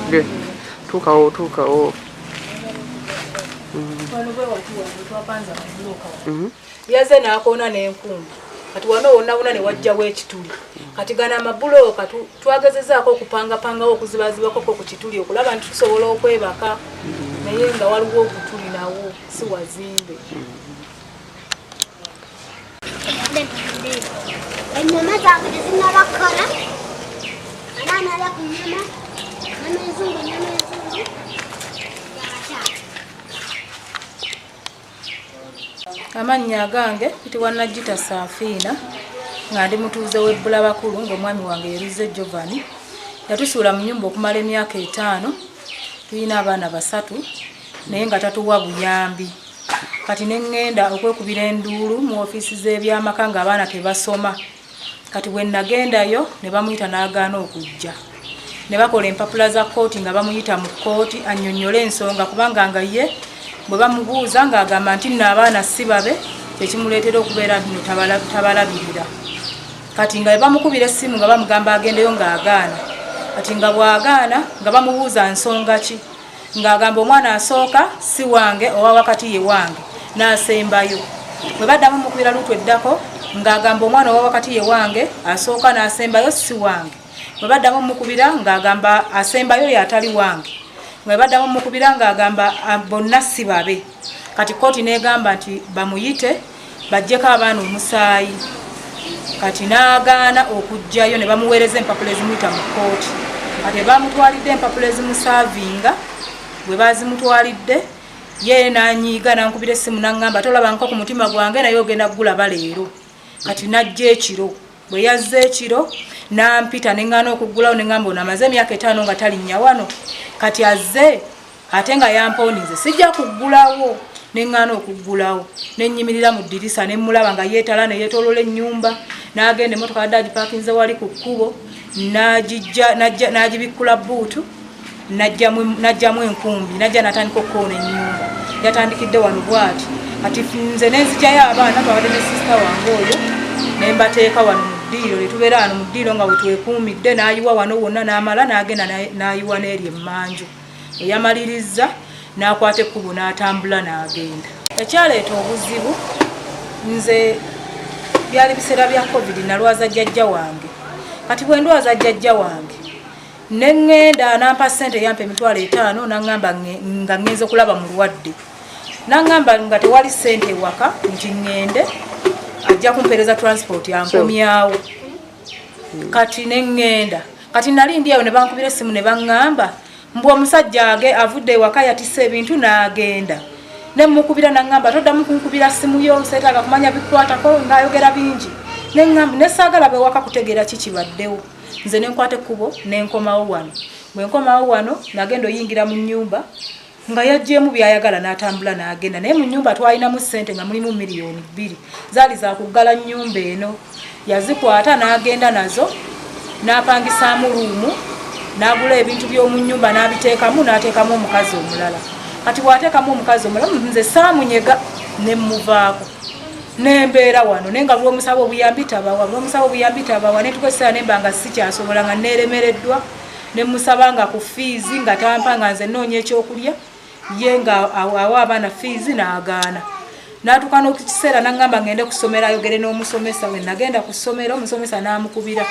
Okay. Tukao. Yaze nakona n'enkumbi kati wano wonna ne wajjawo ekituli kati gana amabulooka twagezezaako okupangapangawo okuzibazibako ku kituli okulaba nti tusobola okwebaka naye nga waliwo obutuli nawo si wazimbe. Ennyama zange tezinnabakala abaana ala ku nnyama enzungu amannya agange kitibwa Najjita Safina nga ndi mutuuze w'ebbula bakulu ng'omwami wange Yeruze Jovani yatusuula mu nnyumba okumala emyaka 5 tulina abaana 3 naye nga tatuwa buyambi kati neŋŋenda okwekubira enduulu mu ofiisi z'ebyamaka ng'abaana tebasoma kati bwe nagendayo ne bamuyita n'agaana okujja ne bakola empapula za kkooti nga bamuyita mu kkooti annyonnyole ensonga kubanga nga ye bwe bamubuuza ng'agamba nti nno abaana si babe kyekimuleetera okubeera nti tabalabirira kati nga bamukubira essimu nga bamugamba agendeyo ng'agaana kati nga bw'agaana nga bamubuuza nsonga ki ng'agamba omwana asooka si wange owa wakati ye wange n'asembayo bwe baddamu mukubira lutu eddako ng'agamba omwana owa wakati ye wange asooka n'asembayo si wange bwe baddamu mukubira ng'agamba asembayo yatali wange bwe baddamu mukubira ng'agamba bonna si babe kati kkooti n'egamba nti bamuyite bajjeko abaana omusaayi kati n'agaana okujjayo ne bamuweereza empapula ezimuyita mu kkooti kati bamutwalidde empapula ezimusaavinga bwe bazimutwalidde ye n'anyiiga n'ankubira essimu n'aŋŋamba tolabangako ku mutima gwange naye ogenda kugulaba leero kati n'ajja ekiro bwe yazza ekiro n'ampita neŋŋaana okuggulawo neŋŋamba ono amaze emyaka 5 nga talinnya wano kati azze ate nga yampoonize sijja kuggulawo neŋŋaana okuggulawo nenyimirira mu ddirisa nemmulaba nga yeetala ne yeetoolola ennyumba n'agenda emmotoka yadde agipaakinze wali ku kkubo n'agibikkula buutu najjamu enkumbi najja natandika okukoona ennyumba yatandikidde wano bw'ati kati nze nenzigyayo abaana twabadde ne sisita wange oyo nembateeka wano mu ddiiro netubeera wano mu ddiiro nga bwetwekuumidde n'ayiwa wano wonna n'amala n'agenda n'ayiwa n'eri emmanju eyamaliriza n'akwata ekkubo n'atambula n'agenda ekyaleeta obuzibu nze byali biseera bya covid nalwaza jjajja wange kati bwe ndwaza jjajja wange neŋŋenda nampa ssente yampa emitwalo 5 n'aŋŋamba nga ŋŋenze okulaba mulwadde n'aŋŋamba nga tewali ssente ewaka nti ŋŋende ajja kumpeereza transport yankomyawo kati neŋŋenda kati nali ndiawo ne bankubira essimu ne baŋŋamba mbw omusajja age avudde ewaka yatisse ebintu n'agenda nemukubira n'aŋŋamba toddamu kunkubira ssimu yo seetaaga kumanya bikwatako ng'ayogera bingi neŋŋamba nesaagala bewaka kutegeera ki kibaddewo nze nenkwata ekkubo nenkomawo wano bwe nkomawo wano nagenda oyingira mu nnyumba nga yajjeemu byayagala n'atambula n'agenda naye mu nnyumba twalinamu ssente nga mulimu miliyoni 2 zaali zakuggala nnyumba eno yazikwata n'agenda nazo n'apangisaamu luumu n'agula ebintu by'omu nnyumba n'abiteekamu n'ateekamu omukazi omulala kati bw'ateekamu omukazi omulala nze saamunyega nemmuvaako nembeera wano naye nga lw'omusaba obuyambi tabawa netukozesera nemba nga sikyasobola nga neeremereddwa nemusaba nga ku fiizi nga tampa nga nze nnoonya ekyokulya ye nga awa abaana fiizi n'agaana n'atuuka n'okukiseera n'aŋŋamba ngende ku ssomero ayogere n'omusomesa we nagenda ku ssomero omusomesa n'amukubira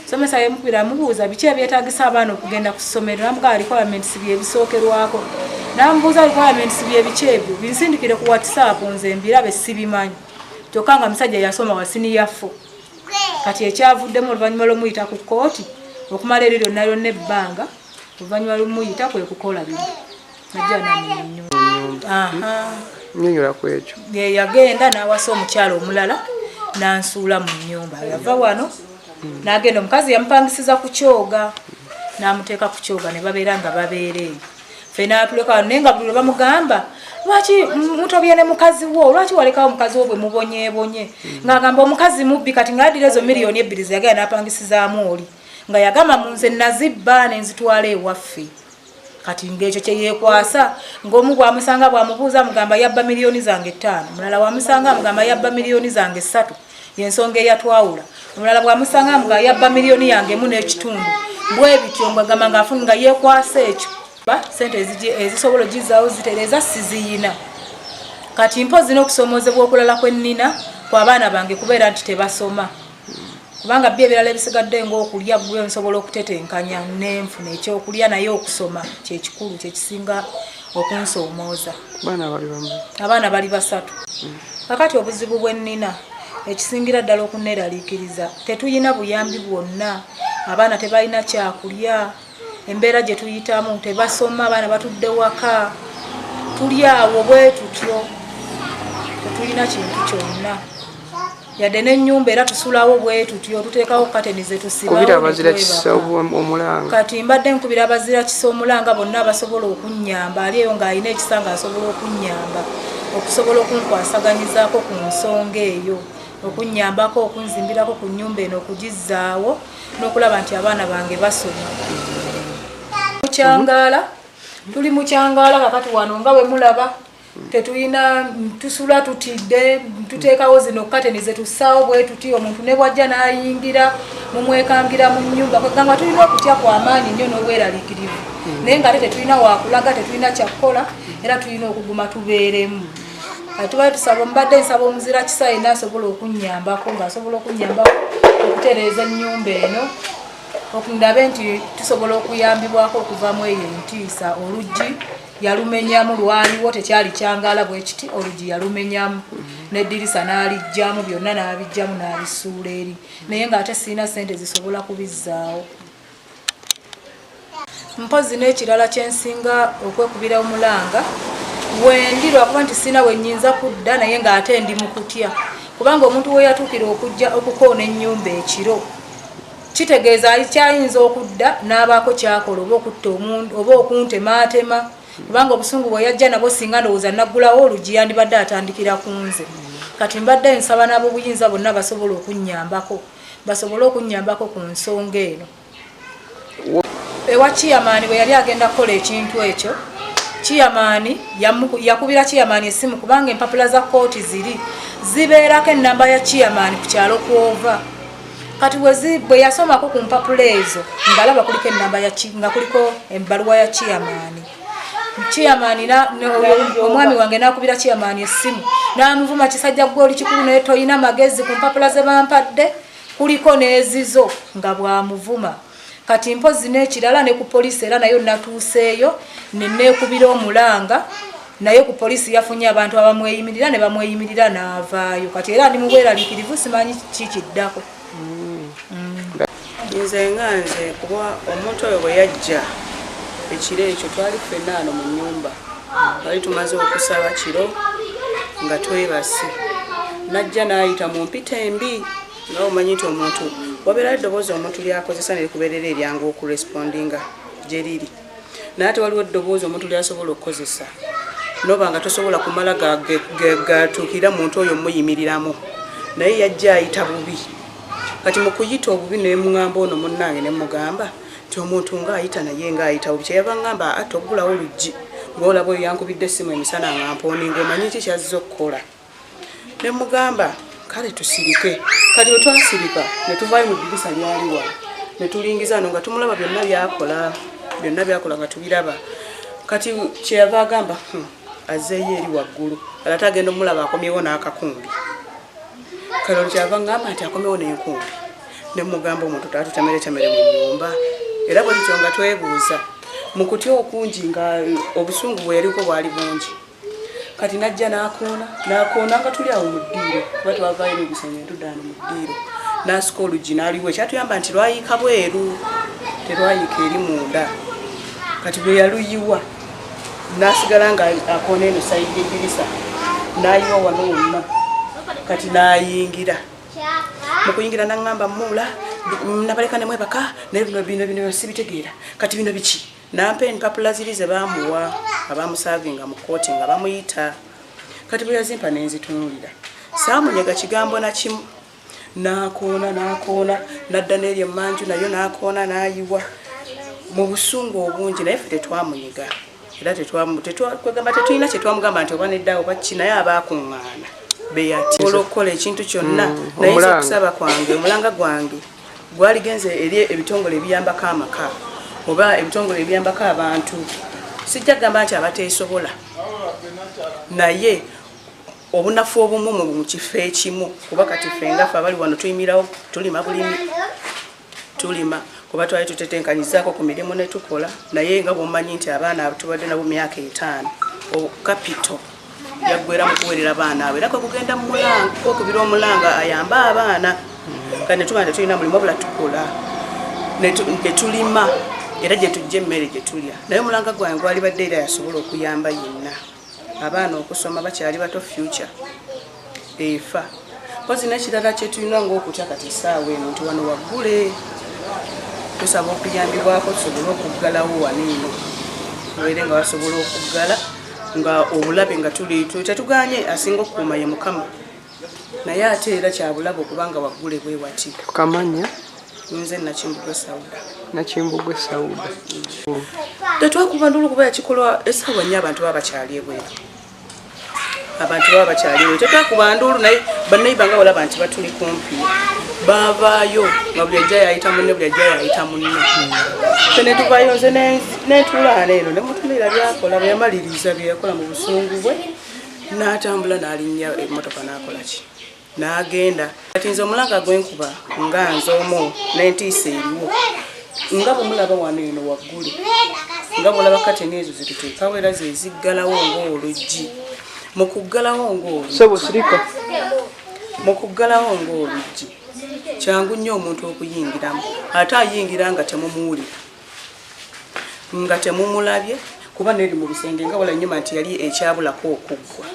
somesa yemukubira amubuuza biki ebyetaagisa abaana okugenda ku ssomero namugaa requirements byebisookerwako namubuuza requirements byebiki ebyo binsindikire ku whatsapp nze mbirabe sibimanyi kyokka nga musajja yasoma wa senior 4 kati ekyavuddemu oluvannyuma lw'omuyita ku kkooti okumala eryo lyonna lyonna ebbanga oluvannyuma lw'omuyita kwe kukola bino najja nnyonnyola ku ekyo yagenda n'awasa omukyala omulala n'ansuula mu nnyumba yava wano n'agenda omukazi yamupangisiza ku kyoga n'amuteeka ku kyoga ne babeera nga babeera eyo ffe n'atuleka wano naye nga buli lwe bamugamba lwaki mutobye ne mukazi wo lwaki walekawo mukazi wo bwe mubonyebonye ng'agamba omukazi mubbi kati ng'addira ezo miliyoni 2 zeyagala n'apangisizaamu oli nga yagamba mu nze nazibba ne nzitwala ewaffe kati ng'ekyo kye yeekwasa ng'omu bwamusanga bwamubuuza mugamba yabba miliyoni zange 5 mulala bwamusanga mugamba yabba miliyoni zange 3 yensonga eyatwawula omulala bwamusanga mugamba yabba miliyoni yange 1 n'ekitundu bwe bityo ng'agamba ng'afuna nga yeekwasa ekyo sente ezisobola ogizaawo zitereza siziyina kati mpozi n'okusomoozebwa okulala kwennina kw'abaana bange kubeera nti tebasoma kubanga byo ebirala ebisigadde ng'okulya gwe nsobola okutetenkanya n'enfuna ekyokulya naye okusoma kyekikulu kyekisinga okunsoomooza abaana bali 3 kakati obuzibu bwennina ekisingira ddala okunneeraliikiriza tetuyina buyambi bwonna abaana tebalina kyakulya embeera gye tuyitamu tebasoma abaana batudde waka tuli awo bwe tutyo tetulina kintu kyonna yadde n'ennyumba era tusulawo bwe tutyo tuteekawo kateni ze tusibawo kati mbadde nkubira abazira kisa omulanga bonna abasobola okunnyamba ali eyo ng'alina ekisanga asobola okunnyamba okusobola okunkwasaganyizaako ku nsonga eyo okunnyambako okunzimbirako ku nnyumba eno okugizaawo n'okulaba nti abaana bange basoma mukyangala tuli mukyangala kakati wano nga bwe mulaba tetulina tusula tutidde tuteekawo zino kateni ze tussaawo bwe tuti omuntu ne bwajja n'ayingira mumwekangira mu nnyumba kwegamba tulina okutya kw'amaanyi nnyo n'obweraliikirivu naye nga ate tetulina wakulaga tetulina kyakkola era tulina okuguma tubeeremu tubaye tusaba mbadde nsaba omuzira kisa yenna asobola okunnyambako ng'asobola okunnyambako okutereeza ennyumba eno okundabe nti tusobola okuyambibwako okuvaamu eyo entiisa oluggi yalumenyamu lwaliwo tekyali kyangala bwe kiti oluggi yalumenyamu n'eddirisa n'alijjamu byonna n'abijjamu n'abisuula eri naye ng'ate sirina ssente zisobola kubizzaawo mpozi n'ekirala kyensinga okwekubira omulanga wendi lwakuba nti sirina wennyinza kudda naye ng'ate ndi mu kutya kubanga omuntu we yatuukira okujja okukoona ennyumba ekiro kitegeeza alikyayinza okudda n'abaako kyakola oba okutta omuntu oba okuntemaatema kubanga obusungu bwe yajja nabwo singa ndowooza naggulawo oluggi yandibadde atandikira ku nze kati mbadde nsaba nabo buyinza bonna basobole okunnyambako ku nsonga eno ewa Chairman bwe yali agenda kukola ekintu ekyo Chairman yakubira Chairman essimu kubanga empapula za kooti zibeerako ennamba ya Chairman ku kyalo kwova kati bwe yasomako ku mpapula ezo ngalaba kuliko ennamba nga kuliko ebbaluwa ya Chairman omwami wange n'akubira Chairman essimu n'amuvuma kisajja gwe oli kikulu naye toyina magezi ku mpapula ze bampadde kuliko n'ezizo nga bwamuvuma kati mpozi n'ekirala ne ku poliisi era nayo natuuseeyo neneekubira omulanga naye ku poliisi yafunye abantu abamweyimirira ne bamweyimirira n'avaayo kati era ndi mu bweraliikirivu simanyi kikiddako nze nganze kuba omuntu oyo bwe yajja ekiro ekyo twali ffenna ano mu nnyumba twali tumaze okusaba kiro nga twebase najja n'ayita mu mpita embi nga omanyi nti omuntu wabeerayo eddoboozi omuntu lyakozesa ne likubeerera eryangu okurespondinga gye liri naye ate waliwo eddoboozi omuntu lyasobola okukozesa noba nga tosobola kumala gatuukirira muntu oyo muyimiriramu naye yajja ayita bubi kati mu kuyita obubi ne muŋŋamba ono munnange ne mugamba nti omuntu ng'ayita naye ng'ayita bubi kyeyava ŋŋamba ate oggulawo oluggi ng'olaba oyo yankubidde essimu emisana nga mpooninga omanyi ki kyazza okukola ne mugamba kale tusirike kati bwe twasirika ne tuvaayo mu ddirisa lyaliwa ne tulingiza no nga tumulaba byonna byakola nga tubiraba kati kyeyava agamba azzeeyo eri waggulu ala tagenda omulaba akomyewo n'akakumbi kale olwo kyava ngamba nti akomyewo n'enkumbi ne mugamba omuntu tatutemeretemere mu nnyumba era bwe kityo nga twebuuza mu kutya okungi nga obusungu bwe yaliko bwali bungi kati najja n'akoona nga tuli awo mu ddiiro kuba twavaayo n'ebisanya entudaano mu ddiiro n'asika oluggi n'aliwo ekyatuyamba nti lwayiika bweru terwayiika eri munda kati bwe yaluyiwa n'asigala nga akoona eno sayidi eddirisa n'ayiwa wano wonna kati n'ayingira mu kuyingira n'aŋŋamba muula nabaleka ne mwebaka naye bino sibitegeera kati bino biki nampa empapula ziri ze bamuwa abamusavinga mu kooti nga bamuyita kati bwe yazimpa nenzitunuulira saamunyega kigambo na kimu nakoona nadda n'eri emmanju nayo nakoona n'ayiwa mu busungu obungi naye ffe tetwamunyiga era kwegamba tetulina kyetwamugamba nti oba nedda oba ki naye abaakuŋŋaana beyatisobola okukola ekintu kyonna naye okusaba kwange omulanga gwange gwaligenze eri ebitongole ebiyambako amaka oba ebitongole ebiyambako abantu sijja kugamba nti abateesobola naye obunafu obumu mu kifo ekimu kuba kati ffe ngaffe abali wano tuyimirawo tulima bulimi tulima kuba twali tutetenkanyizaako ku mirimu ne tukola naye nga bw'omanyi nti abaana tubadde nabo myaka 5 kapito yaggwera mu kuwerera abaana abo era kugenda mu mulanga okubira omulanga ayamba abaana kandi ne tuba tetulina mulimu wabula tukola ne tulima era gye tujja emmere gye tulya naye omulanga gwange gwali badde era yasobola okuyamba yenna abaana okusoma bakyali bato future efa kozi n'ekirala kye tulina ng'okutya kati essaawa eno nti wano waggule tusaba okuyambibwako tusobole okuggalawo waniino were nga basobola okuggala nga obulabe nga tetuganye asinga okukuuma ye Mukama naye ate era kyabulabe okubanga waggule bwe wati Kamanya nze Nakimbugwe Sauda tetwakuba ndulu kuba yakikolwa essaawa nnyo abantu baba bakyali ebweru tetwakuba ndulu naye bannayiba nga balaba nti batuli kumpi baavaayo nga buli ajja yayita munne ne tuvaayo nze netulaana eno ne mutunuulira byakola bwe yamaliriza bye yakola mu busungu bwe n'atambula n'alinnya emmotoka n'akola ki n'agenda kati nze omulanga gwenkuba nga nze omu n'entiisa eriwo nga bwe mulaba wano eno waggule nga bwolaba kateni ezo zetuteekawo era zeziggalawo ng'oluggi mu kuggalawo ng'oluggi kyangu nnyo omuntu okuyingiramu ate ayingira nga temumuwulira nga temumulabye kuba neri mu bisenge nga wala nnyuma nti yali ekyabulako okuggwa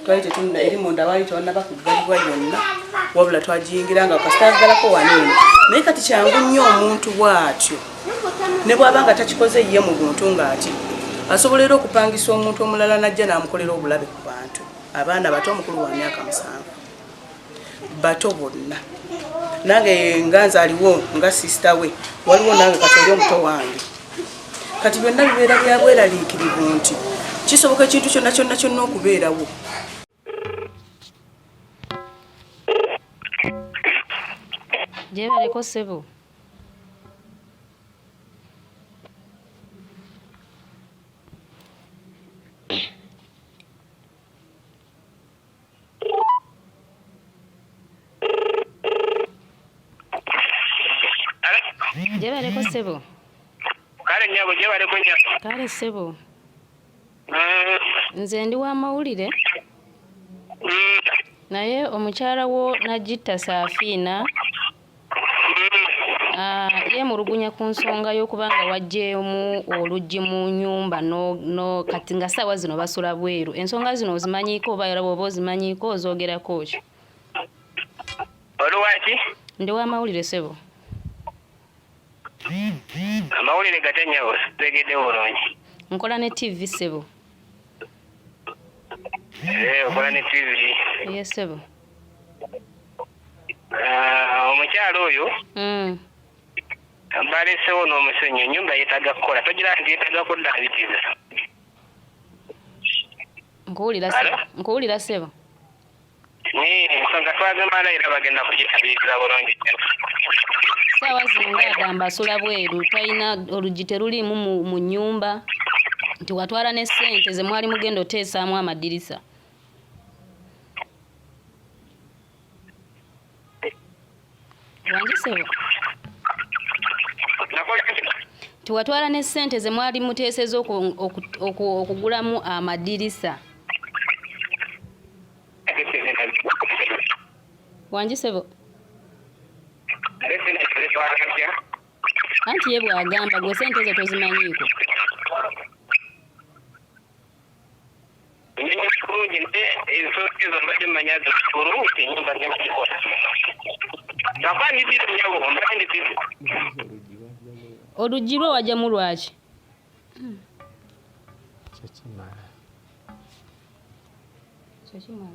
twali tetulina eri munda baali tewannaba kuggalibwa yonna wabula twagiyingira nga kasitaggalako waneeno naye kati kyangu nnyo omuntu bw'atyo ne bw'aba nga takikoze ye mu buntu ng'ati asobola era okupangisa omuntu omulala najja n'amukolera obulabe ku bantu abaana bato omukulu wa myaka 7 bato bonna nange nga nzaaliwo nga sisita we waliwo nange kati oli omuto wange kati byonna bibeera bya bweraliikirivu nti kisoboka ekintu kyonna okubeerawo Gyebaleko ssebo Gyebaleko ssebo kale nnyabo gyebaleko nnyabo kale ssebo nze ndi wa mawulire naye omukyala wo Nagitta Saafiina yemulugunya ku nsonga y'okubanga waggyemu oluggi mu nnyumba no kati nga ssaawa zino basula bweru ensonga zino ozimanyiiko oba oba ozimanyiiko ozoogerako ki oluwaki ndi wa mawulire ssebo amawulire gatenyawo tegedde bulungi nkola ne TV ssebo okola ne TV ye ssebo omukyalo oyo balesewo n'omusenyu ennyumba yeetaga kukola togira nti yeetaga kuddaabiriza nkuwulira ssebo ensonga twagambala era bagenda kugitabiriza bulungi ssaawa zino ngaagamba asula bweru talina oluggi teruliimu mu nnyumba nti watwala ne ssente ze mwali mugenda oteesaamu amadirisa wangi ssebo tiwatwala ne ssente ze mwali muteeseza okugulamu amadirisa wangi ssebo anti ye bw'agamba gwe ssente zo tozimanyiiko oluggi lwe wajjamu lwaki Tekimala.